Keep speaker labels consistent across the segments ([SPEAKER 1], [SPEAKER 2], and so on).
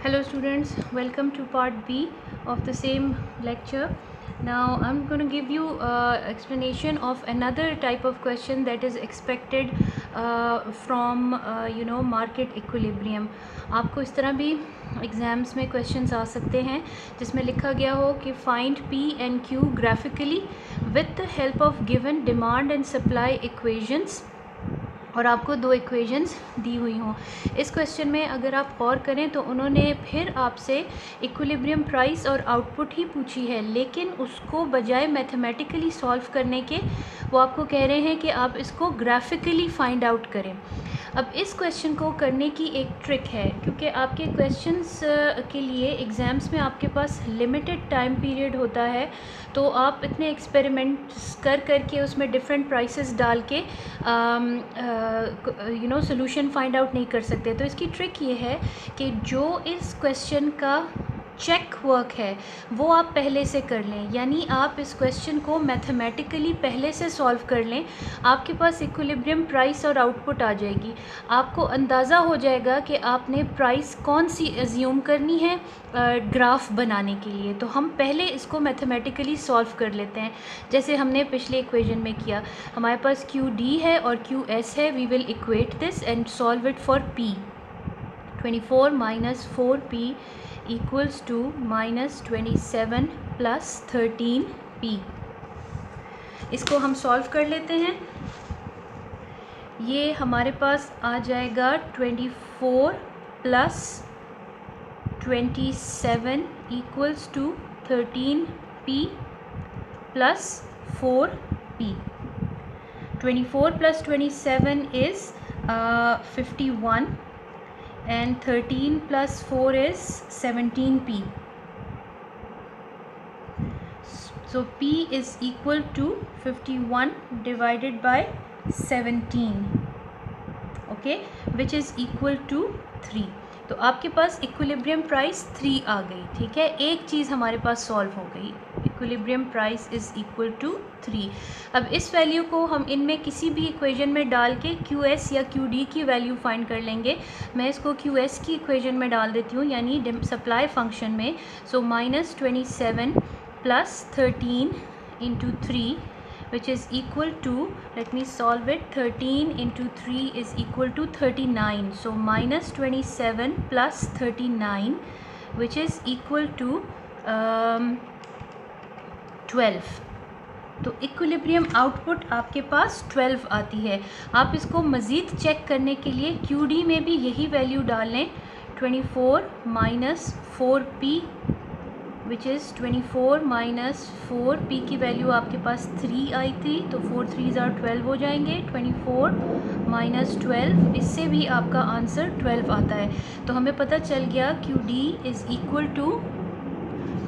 [SPEAKER 1] Hello students, welcome to part B of the same lecture. Now I'm going to give you explanation of another type of question that is expected from market equilibrium. आपको इस तरह भी exams में questions आ सकते हैं जिसमें लिखा गया हो कि find P and Q graphically with the help of given demand and supply equations, और आपको दो इक्वेशंस दी हुई हों। इस क्वेश्चन में अगर आप गौर करें तो उन्होंने फिर आपसे इक्विलिब्रियम प्राइस और आउटपुट ही पूछी है, लेकिन उसको बजाय मैथमेटिकली सॉल्व करने के वो आपको कह रहे हैं कि आप इसको ग्राफिकली फाइंड आउट करें। अब इस क्वेश्चन को करने की एक ट्रिक है, क्योंकि आपके क्वेश्चंस के लिए एग्ज़ाम्स में आपके पास लिमिटेड टाइम पीरियड होता है, तो आप इतने एक्सपेरिमेंट्स करके उसमें डिफरेंट प्राइसेस डाल के सोल्यूशन फाइंड आउट नहीं कर सकते। तो इसकी ट्रिक ये है कि जो इस क्वेश्चन का चेक वर्क है वो आप पहले से कर लें, यानी आप इस क्वेश्चन को मैथमेटिकली पहले से सॉल्व कर लें। आपके पास इक्विलिब्रियम प्राइस और आउटपुट आ जाएगी, आपको अंदाज़ा हो जाएगा कि आपने प्राइस कौन सी एज्यूम करनी है ग्राफ बनाने के लिए। तो हम पहले इसको मैथमेटिकली सॉल्व कर लेते हैं, जैसे हमने पिछले इक्वेशन में किया। हमारे पास QD है और QS है। We will equate this and solve it for P। 24 minus 4P equals to minus 27 plus 13P। इसको हम सॉल्व कर लेते हैं। ये हमारे पास आ जाएगा 24 plus 27 equals to 13P plus 4P। 24 plus 27 is 51 and 13 plus 4 is 17P. So P is equal to 51 divided by 17, okay, which is equal to 3। तो आपके पास इक्विलिब्रियम प्राइस 3 आ गई, ठीक है। एक चीज़ हमारे पास सॉल्व हो गई, equilibrium price is equal to 3। अब इस वैल्यू को हम इनमें किसी भी इक्वेशन में डाल के QS या QD की वैल्यू फाइंड कर लेंगे। मैं इसको QS की इक्वेशन में डाल देती हूँ, यानी सप्लाई फंक्शन में। सो -27 plus 13 into 3 which is equal to, let me solve it, 13 into 3 is equal to 39. So minus 27 plus 39 which is equal to 12। तो इक्विलिब्रियम आउटपुट आपके पास 12 आती है। आप इसको मज़ीद चेक करने के लिए QD में भी यही वैल्यू डाल लें, 24 minus 4P which is 24 minus 4P की वैल्यू आपके पास 3 आई थी, तो 4 3s are 12 हो जाएंगे। 24 minus 12, इससे भी आपका आंसर 12 आता है। तो हमें पता चल गया QD is equal to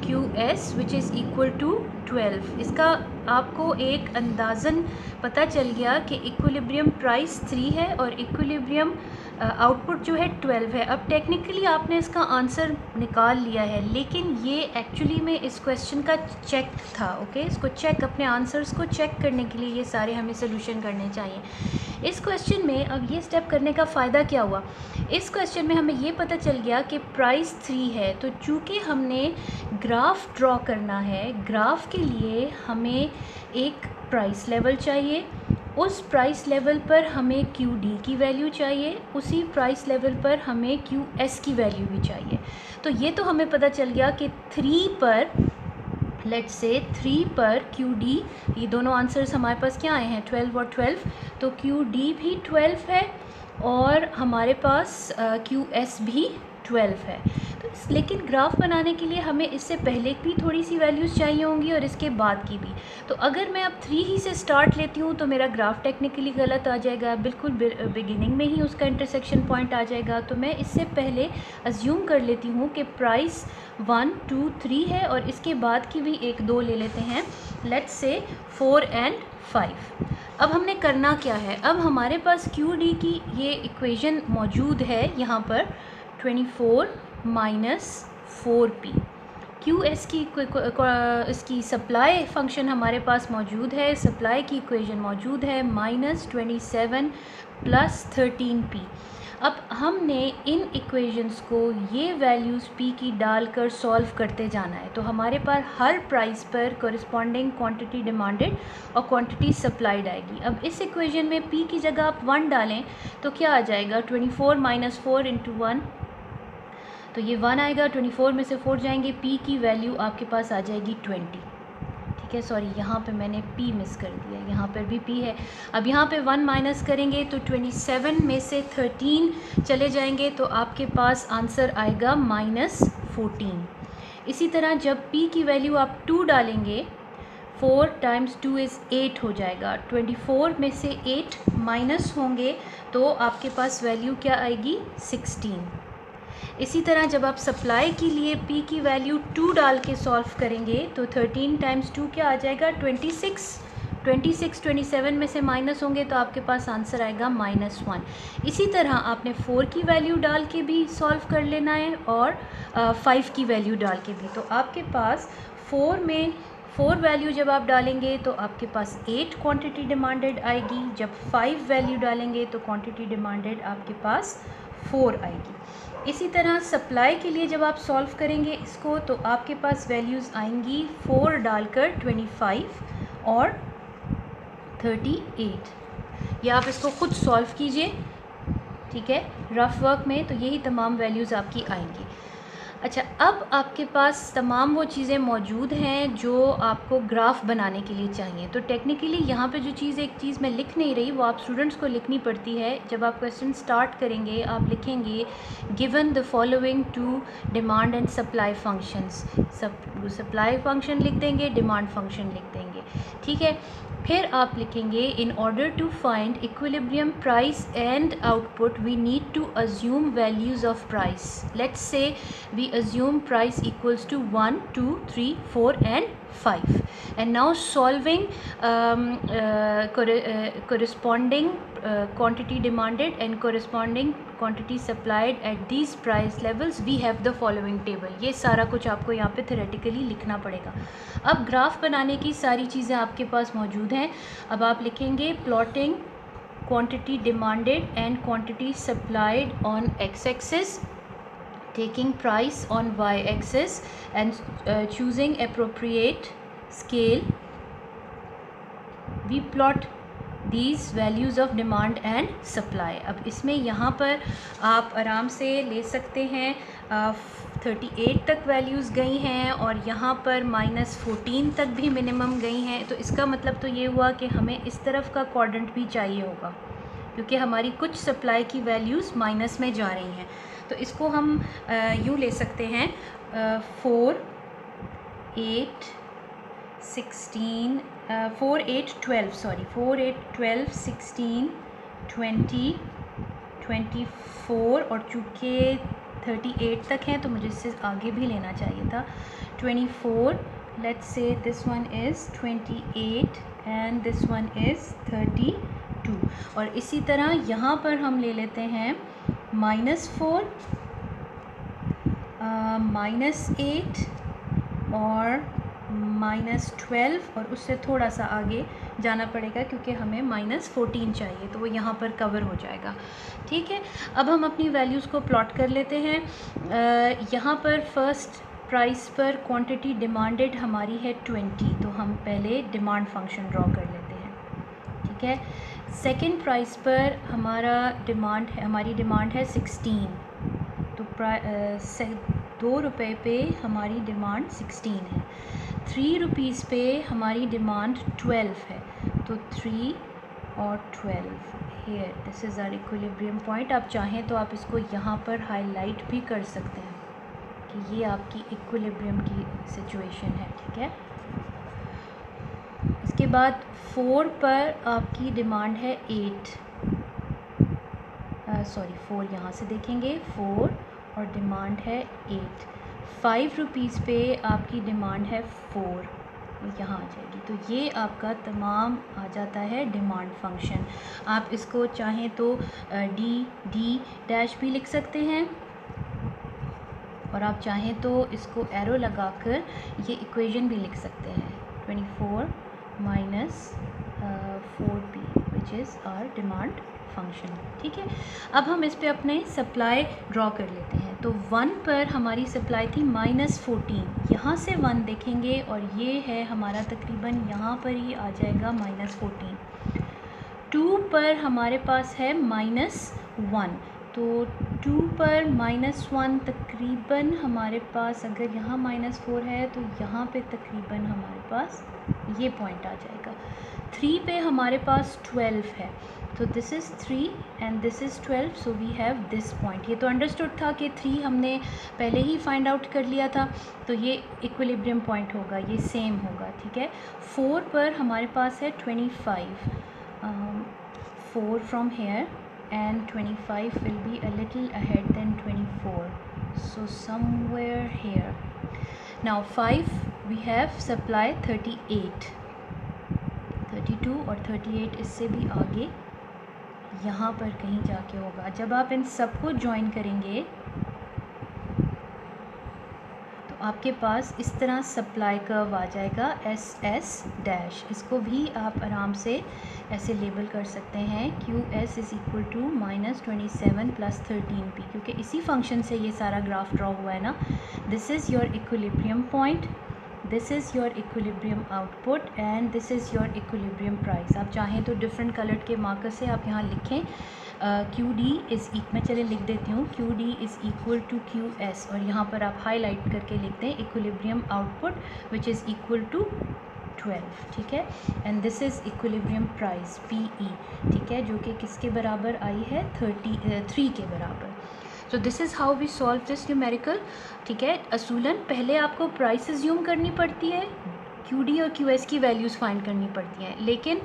[SPEAKER 1] QS which is equal to 12। इसका आपको एक अंदाज़न पता चल गया कि इक्विलिब्रियम प्राइस 3 है और इक्विलिब्रियम आउटपुट जो है 12 है। अब टेक्निकली आपने इसका आंसर निकाल लिया है, लेकिन ये एक्चुअली में इस क्वेश्चन का चेक था, ओके। इसको चेक, अपने आंसर्स को चेक करने के लिए ये सारे हमें सोल्यूशन करने चाहिए। इस क्वेश्चन में अब ये स्टेप करने का फ़ायदा क्या हुआ, इस क्वेश्चन में हमें ये पता चल गया कि प्राइस 3 है। तो चूँकि हमने ग्राफ ड्रॉ करना है, ग्राफ के लिए हमें एक प्राइस लेवल चाहिए, उस प्राइस लेवल पर हमें QD की वैल्यू चाहिए, उसी प्राइस लेवल पर हमें QS की वैल्यू भी चाहिए। तो ये तो हमें पता चल गया कि 3 पर, लेट्स से 3 पर QD, ये दोनों आंसर्स हमारे पास क्या आए हैं, 12 और 12, तो QD भी 12 है और हमारे पास QS भी 12 है। तो लेकिन ग्राफ बनाने के लिए हमें इससे पहले भी थोड़ी सी वैल्यूज़ चाहिए होंगी और इसके बाद की भी। तो अगर मैं अब 3 ही से स्टार्ट लेती हूँ तो मेरा ग्राफ टेक्निकली गलत आ जाएगा, बिल्कुल बिगिनिंग में ही उसका इंटरसेक्शन पॉइंट आ जाएगा। तो मैं इससे पहले अज्यूम कर लेती हूँ कि प्राइस 1 2 3 है और इसके बाद की भी 1 2 ले लेते हैं, लेट्स से 4 and 5। अब हमने करना क्या है, अब हमारे पास QD की ये इक्वेशन मौजूद है यहाँ पर, 24 minus 4P। QS की इसकी सप्लाई फंक्शन हमारे पास मौजूद है, सप्लाई की इक्वेशन मौजूद है, -27 plus 13P। अब हमने इन इक्वेशंस को ये वैल्यूज़ p की डालकर सॉल्व करते जाना है। तो हमारे पास हर प्राइस पर कॉरस्पॉन्डिंग क्वांटिटी डिमांडेड और क्वांटिटी सप्लाइड आएगी। अब इस इक्वेशन में p की जगह आप 1 डालें तो क्या आ जाएगा, 24 माइनस 4 इंटू 1, तो ये 1 आएगा, 24 में से 4 जाएंगे, p की वैल्यू आपके पास आ जाएगी 20। ठीक है, सॉरी यहाँ पे मैंने p मिस कर दिया, यहाँ पर भी p है। अब यहाँ पे 1 माइनस करेंगे तो 27 में से 13 चले जाएंगे तो आपके पास आंसर आएगा -14। इसी तरह जब p की वैल्यू आप 2 डालेंगे, 4 टाइम्स 2 इज़ 8 हो जाएगा, 24 में से 8 माइनस होंगे तो आपके पास वैल्यू क्या आएगी, 16। इसी तरह जब आप सप्लाई के लिए p की वैल्यू 2 डाल के सॉल्व करेंगे तो 13 टाइम्स 2 क्या आ जाएगा, 26। 27 में से माइनस होंगे तो आपके पास आंसर आएगा -1। इसी तरह आपने 4 की वैल्यू डाल के भी सॉल्व कर लेना है और 5 की वैल्यू डाल के भी। तो आपके पास 4 वैल्यू जब आप डालेंगे तो आपके पास 8 क्वांटिटी डिमांडेड आएगी, जब 5 वैल्यू डालेंगे तो क्वांटिटी डिमांडेड आपके पास 4 आएगी। इसी तरह सप्लाई के लिए जब आप सॉल्व करेंगे इसको तो आपके पास वैल्यूज़ आएंगी 4 डालकर 25 और 38। या आप इसको खुद सॉल्व कीजिए, ठीक है, रफ वर्क में, तो यही तमाम वैल्यूज़ आपकी आएंगी। अच्छा, अब आपके पास तमाम वो चीज़ें मौजूद हैं जो आपको ग्राफ बनाने के लिए चाहिए। तो टेक्निकली यहाँ पे जो एक चीज़ मैं लिख नहीं रही, वो आप स्टूडेंट्स को लिखनी पड़ती है। जब आप क्वेश्चन स्टार्ट करेंगे आप लिखेंगे given the following two demand and supply functions. Supply function लिख देंगे, डिमांड फंक्शन लिख देंगे, ठीक है। फिर आप लिखेंगे in order to find equilibrium price and output we need to assume values of price. Let's say we assume price equals to 1, 2, 3, 4 and 5, and now solving corresponding quantity demanded and corresponding quantity supplied at these price levels, we have the following table। ये सारा कुछ आपको यहाँ पे theoretically लिखना पड़ेगा। अब graph बनाने की सारी चीज़ें आपके पास मौजूद हैं। अब आप लिखेंगे plotting quantity demanded and quantity supplied on x-axis, taking price on y-axis and choosing appropriate scale, we plot these values of demand and supply। अब इसमें यहाँ पर आप आराम से ले सकते हैं, 38 तक वैल्यूज़ गई हैं और यहाँ पर -14 तक भी मिनिमम गई हैं। तो इसका मतलब तो ये हुआ कि हमें इस तरफ का क्वाड्रेंट भी चाहिए होगा, क्योंकि हमारी कुछ सप्लाई की वैल्यूज़ माइनस में जा रही हैं। तो इसको हम यूँ ले सकते हैं, 4, 8, 16, 4, 8, 12, सॉरी 4, 8, 12, 16, 20, 24 और चूँकि 38 तक हैं तो मुझे इससे आगे भी लेना चाहिए था, 24, let's say this one is 28 and this one is 32। और इसी तरह यहाँ पर हम ले लेते हैं -4, -8 और -12, और उससे थोड़ा सा आगे जाना पड़ेगा क्योंकि हमें -14 चाहिए, तो वो यहाँ पर कवर हो जाएगा, ठीक है। अब हम अपनी वैल्यूज़ को प्लॉट कर लेते हैं। यहाँ पर फर्स्ट प्राइस पर क्वांटिटी डिमांडेड हमारी है 20, तो हम पहले डिमांड फंक्शन ड्रॉ कर लेते हैं, ठीक है। सेकंड प्राइस पर हमारी डिमांड है 16, तो 2 रुपये पे हमारी डिमांड 16 है। 3 रुपीज़ पे हमारी डिमांड 12 है, तो 3 और 12 here, this is our equilibrium point. आप चाहें तो आप इसको यहाँ पर हाईलाइट भी कर सकते हैं कि ये आपकी इक्विलिब्रियम की सिचुएशन है, ठीक है। इसके बाद 4 पर आपकी डिमांड है 8, सॉरी 4 यहाँ से देखेंगे, 4 और डिमांड है 8। 5 रुपीज़ पे आपकी डिमांड है 4, यहाँ आ जाएगी। तो ये आपका तमाम आ जाता है डिमांड फंक्शन। आप इसको चाहें तो डी डैश भी लिख सकते हैं, और आप चाहें तो इसको एरो लगाकर ये इक्वेशन भी लिख सकते हैं, 24 - 4p which is our demand function, ठीक है। अब हम इस पे अपने सप्लाई ड्रॉ कर लेते हैं। तो 1 पर हमारी सप्लाई थी -14, यहाँ से 1 देखेंगे और ये है हमारा तकरीबन यहाँ पर ही आ जाएगा -14। 2 पर हमारे पास है -1, तो 2 पर -1 तकरीबन हमारे पास, अगर यहाँ -4 है तो यहाँ पे तकरीबन हमारे पास ये पॉइंट आ जाएगा। 3 पे हमारे पास 12 है, तो this is 3 and this is 12, so we have this point. ये तो अंडरस्टूड था कि 3 हमने पहले ही फाइंड आउट कर लिया था, तो ये इक्विलिब्रियम पॉइंट होगा, ये सेम होगा, ठीक है। 4 पर हमारे पास है 25, 4 from here and 25 will be a little ahead than 24, so somewhere here. Now 5 we have supply 38, 32 और 38 इससे भी आगे यहाँ पर कहीं जाके होगा। जब आप इन सबको ज्वाइन करेंगे आपके पास इस तरह सप्लाई कर्व आ जाएगा SS डैश। इसको भी आप आराम से ऐसे लेबल कर सकते हैं, QS is equal to -27 + 13P, क्योंकि इसी फंक्शन से ये सारा ग्राफ ड्रॉ हुआ है ना। This is your equilibrium point, this is your equilibrium output and this is your equilibrium price. आप चाहें तो डिफरेंट कलर के मार्कर से आप यहाँ लिखें QD इज़ मैं चले लिख देती हूँ, QD is equal to QS, और यहाँ पर आप हाईलाइट करके लिखते हैं equilibrium output which is equal to 12, ठीक है। And this is equilibrium price PE, ठीक है, जो कि किसके बराबर आई है 3 के बराबर। तो this is how we solve this numerical, ठीक है। असूलन पहले आपको प्राइस अज्यूम करनी पड़ती है, QD और QS की वैल्यूज़ फाइंड करनी पड़ती हैं, लेकिन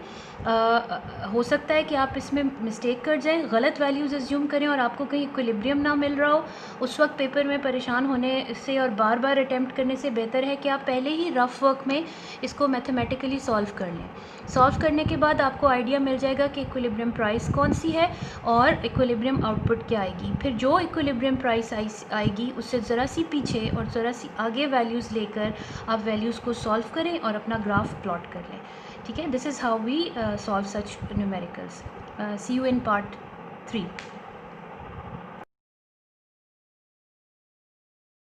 [SPEAKER 1] हो सकता है कि आप इसमें मिस्टेक कर जाएं, गलत वैल्यूज़ अज्यूम करें और आपको कहीं इक्विलिब्रियम ना मिल रहा हो। उस वक्त पेपर में परेशान होने से और बार बार अटैम्प्ट करने से बेहतर है कि आप पहले ही रफ़ वर्क में इसको मैथमेटिकली सॉल्व कर लें। सॉल्व करने के बाद आपको आइडिया मिल जाएगा कि इक्विलिब्रियम प्राइस कौन सी है और इक्विलिब्रियम आउटपुट क्या आएगी। फिर जो इक्विलिब्रियम प्राइस आएगी उससे ज़रा सी पीछे और ज़रा सी आगे वैल्यूज़ लेकर आप वैल्यूज़ को सॉल्व करें और अपना ग्राफ प्लॉट कर लें, ठीक है। This is how we solve such numericals. See you in part 3।